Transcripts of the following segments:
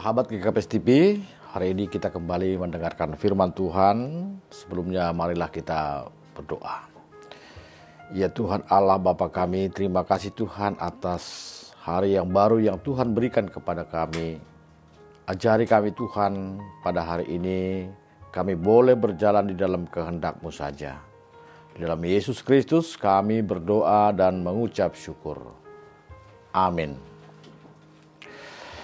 Sahabat GKPS TV, hari ini kita kembali mendengarkan firman Tuhan. Sebelumnya marilah kita berdoa. Ya Tuhan Allah Bapa kami, terima kasih Tuhan atas hari yang baru yang Tuhan berikan kepada kami. Ajari kami Tuhan, pada hari ini kami boleh berjalan di dalam kehendak-Mu saja. Di dalam Yesus Kristus kami berdoa dan mengucap syukur. Amin.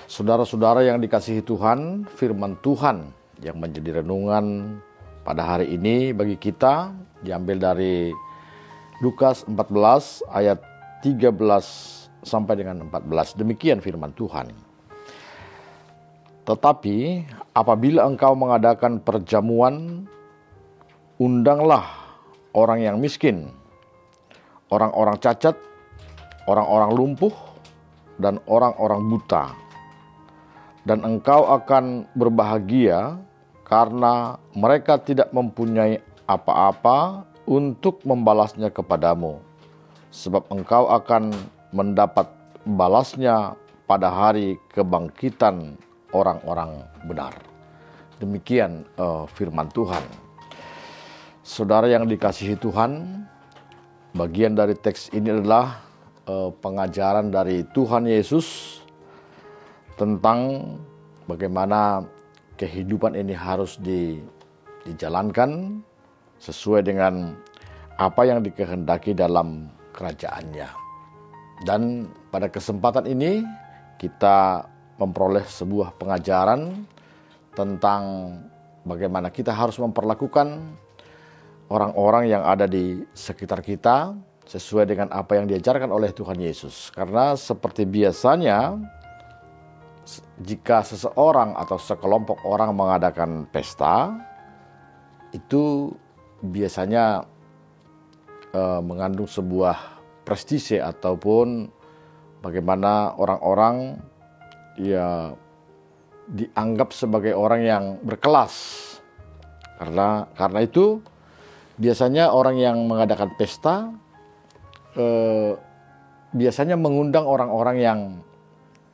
Saudara-saudara yang dikasihi Tuhan, firman Tuhan yang menjadi renungan pada hari ini bagi kita diambil dari Lukas 14 ayat 13 sampai dengan 14. Demikian firman Tuhan. Tetapi apabila engkau mengadakan perjamuan, undanglah orang yang miskin, orang-orang cacat, orang-orang lumpuh, dan orang-orang buta. Dan engkau akan berbahagia karena mereka tidak mempunyai apa-apa untuk membalasnya kepadamu. Sebab engkau akan mendapat balasnya pada hari kebangkitan orang-orang benar. Demikian firman Tuhan. Saudara yang dikasihi Tuhan, bagian dari teks ini adalah pengajaran dari Tuhan Yesus tentang bagaimana kehidupan ini harus dijalankan sesuai dengan apa yang dikehendaki dalam kerajaannya. Dan pada kesempatan ini kita memperoleh sebuah pengajaran tentang bagaimana kita harus memperlakukan orang-orang yang ada di sekitar kita sesuai dengan apa yang diajarkan oleh Tuhan Yesus. Karena seperti biasanya, jika seseorang atau sekelompok orang mengadakan pesta, itu biasanya mengandung sebuah prestise ataupun bagaimana orang-orang ya dianggap sebagai orang yang berkelas. Karena itu biasanya orang yang mengadakan pesta biasanya mengundang orang-orang yang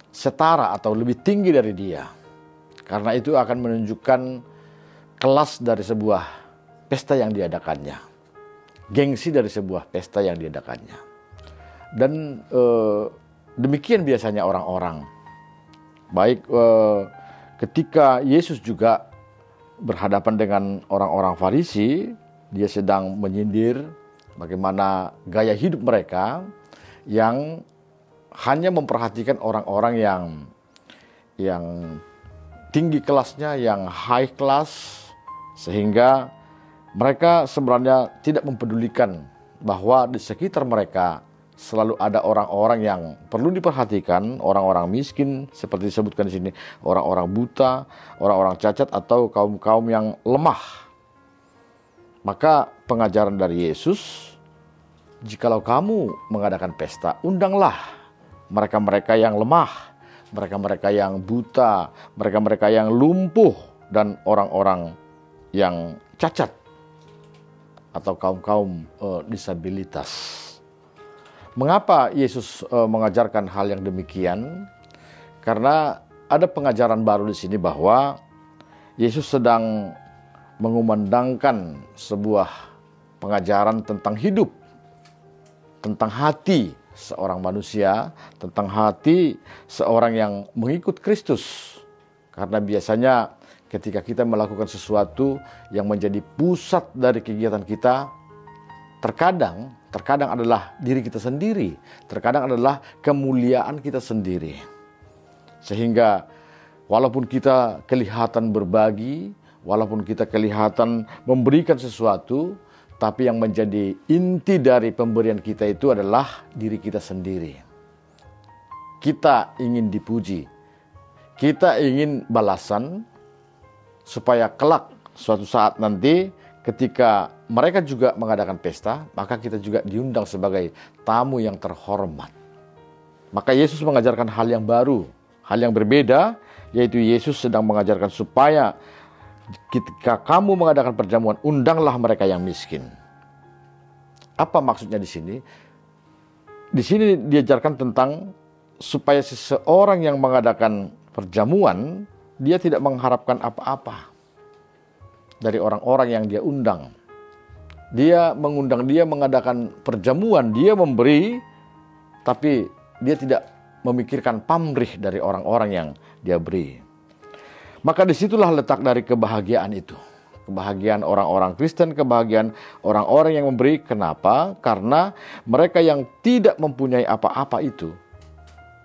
setara atau lebih tinggi dari dia. Karena itu akan menunjukkan kelas dari sebuah pesta yang diadakannya, gengsi dari sebuah pesta yang diadakannya. Dan demikian biasanya orang-orang. Baik ketika Yesus juga berhadapan dengan orang-orang Farisi, dia sedang menyindir bagaimana gaya hidup mereka yang hanya memperhatikan orang-orang yang tinggi kelasnya, yang high class, sehingga mereka sebenarnya tidak mempedulikan bahwa di sekitar mereka selalu ada orang-orang yang perlu diperhatikan, orang-orang miskin seperti disebutkan di sini, orang-orang buta, orang-orang cacat atau kaum-kaum yang lemah. Maka pengajaran dari Yesus, jikalau kamu mengadakan pesta, undanglah mereka-mereka yang lemah, mereka-mereka yang buta, mereka-mereka yang lumpuh, dan orang-orang yang cacat atau kaum-kaum disabilitas. Mengapa Yesus mengajarkan hal yang demikian? Karena ada pengajaran baru di sini bahwa Yesus sedang mengumandangkan sebuah pengajaran tentang hidup, tentang hati seorang manusia, tentang hati seorang yang mengikut Kristus. Karena biasanya ketika kita melakukan sesuatu yang menjadi pusat dari kegiatan kita, terkadang adalah diri kita sendiri, terkadang adalah kemuliaan kita sendiri. Sehingga walaupun kita kelihatan berbagi, walaupun kita kelihatan memberikan sesuatu, tapi yang menjadi inti dari pemberian kita itu adalah diri kita sendiri. Kita ingin dipuji, kita ingin balasan, supaya kelak suatu saat nanti ketika mereka juga mengadakan pesta, maka kita juga diundang sebagai tamu yang terhormat. Maka Yesus mengajarkan hal yang baru, hal yang berbeda, yaitu Yesus sedang mengajarkan supaya ketika kamu mengadakan perjamuan, undanglah mereka yang miskin. Apa maksudnya di sini? Di sini diajarkan tentang supaya seseorang yang mengadakan perjamuan dia tidak mengharapkan apa-apa dari orang-orang yang dia undang. Dia mengundang, dia mengadakan perjamuan, dia memberi, tapi dia tidak memikirkan pamrih dari orang-orang yang dia beri. Maka disitulah letak dari kebahagiaan itu. Kebahagiaan orang-orang Kristen, kebahagiaan orang-orang yang memberi. Kenapa? Karena mereka yang tidak mempunyai apa-apa itu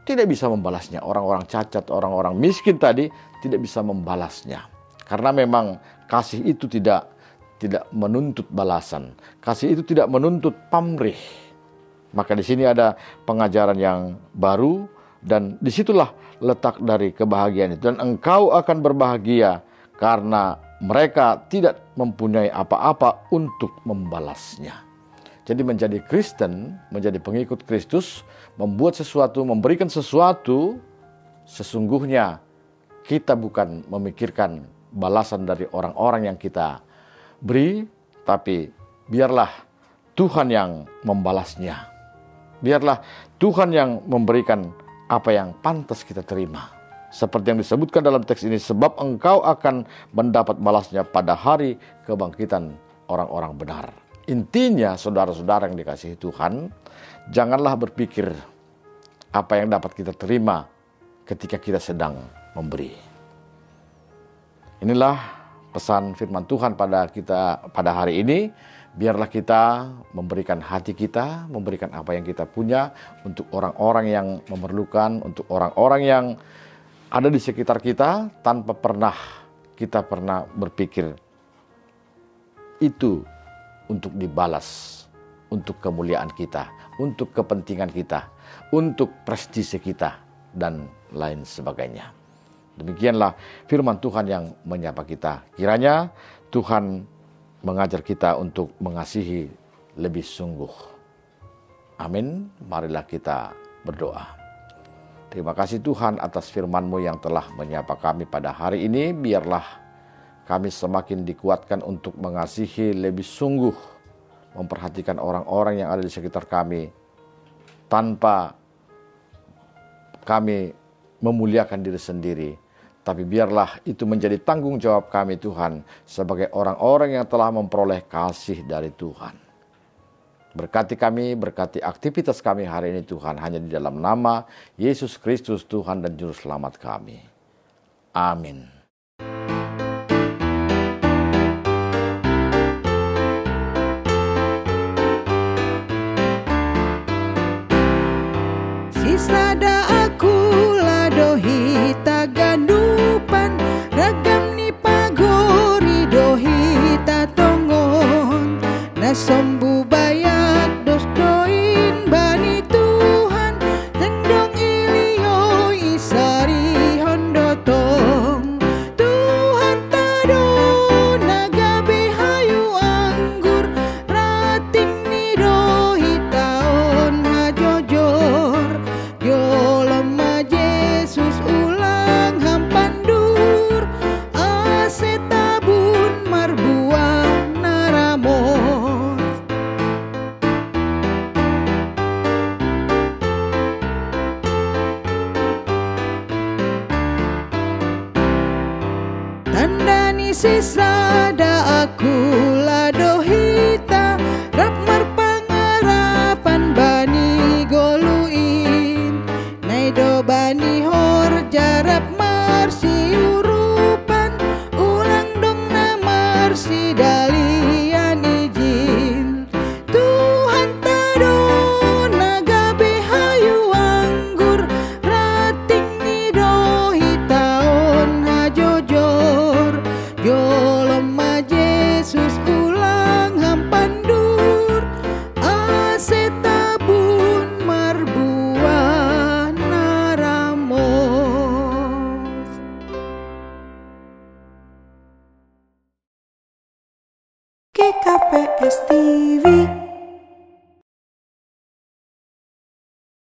tidak bisa membalasnya. Orang-orang cacat, orang-orang miskin tadi tidak bisa membalasnya. Karena memang kasih itu tidak menuntut balasan. Kasih itu tidak menuntut pamrih. Maka di sini ada pengajaran yang baru dan disitulah letak dari kebahagiaan itu. Dan engkau akan berbahagia karena mereka tidak mempunyai apa-apa untuk membalasnya. Jadi menjadi Kristen, menjadi pengikut Kristus, membuat sesuatu, memberikan sesuatu, sesungguhnya kita bukan memikirkan balasan dari orang-orang yang kita beri, tapi biarlah Tuhan yang membalasnya. Biarlah Tuhan yang memberikan apa yang pantas kita terima. Seperti yang disebutkan dalam teks ini, sebab engkau akan mendapat balasnya pada hari kebangkitan orang-orang benar. Intinya, saudara-saudara yang dikasihi Tuhan, janganlah berpikir apa yang dapat kita terima ketika kita sedang memberi. Inilah pesan firman Tuhan pada kita pada hari ini. Biarlah kita memberikan hati kita, memberikan apa yang kita punya untuk orang-orang yang memerlukan, untuk orang-orang yang ada di sekitar kita, tanpa kita pernah berpikir itu untuk dibalas, untuk kemuliaan kita, untuk kepentingan kita, untuk prestise kita, dan lain sebagainya. Demikianlah firman Tuhan yang menyapa kita. Kiranya Tuhan mengajar kita untuk mengasihi lebih sungguh. Amin. Marilah kita berdoa. Terima kasih Tuhan atas firman-Mu yang telah menyapa kami pada hari ini. Biarlah kami semakin dikuatkan untuk mengasihi lebih sungguh, memperhatikan orang-orang yang ada di sekitar kami, tanpa kami memuliakan diri sendiri. Tapi biarlah itu menjadi tanggung jawab kami Tuhan, sebagai orang-orang yang telah memperoleh kasih dari Tuhan. Berkati kami, berkati aktivitas kami hari ini Tuhan, hanya di dalam nama Yesus Kristus Tuhan dan Juru Selamat kami. Amin. Sisada aku ladohi taganupan ragam ni pagori dohi tatongon nasombu bayak dos doin bani Tuhan tendong ilio isari hondotong Tuhan tado nagabe hayu anggur rating ni dohi taon hajojor Yolom Yesus ulang hampandur asetabun marbuah naramos tandani sisa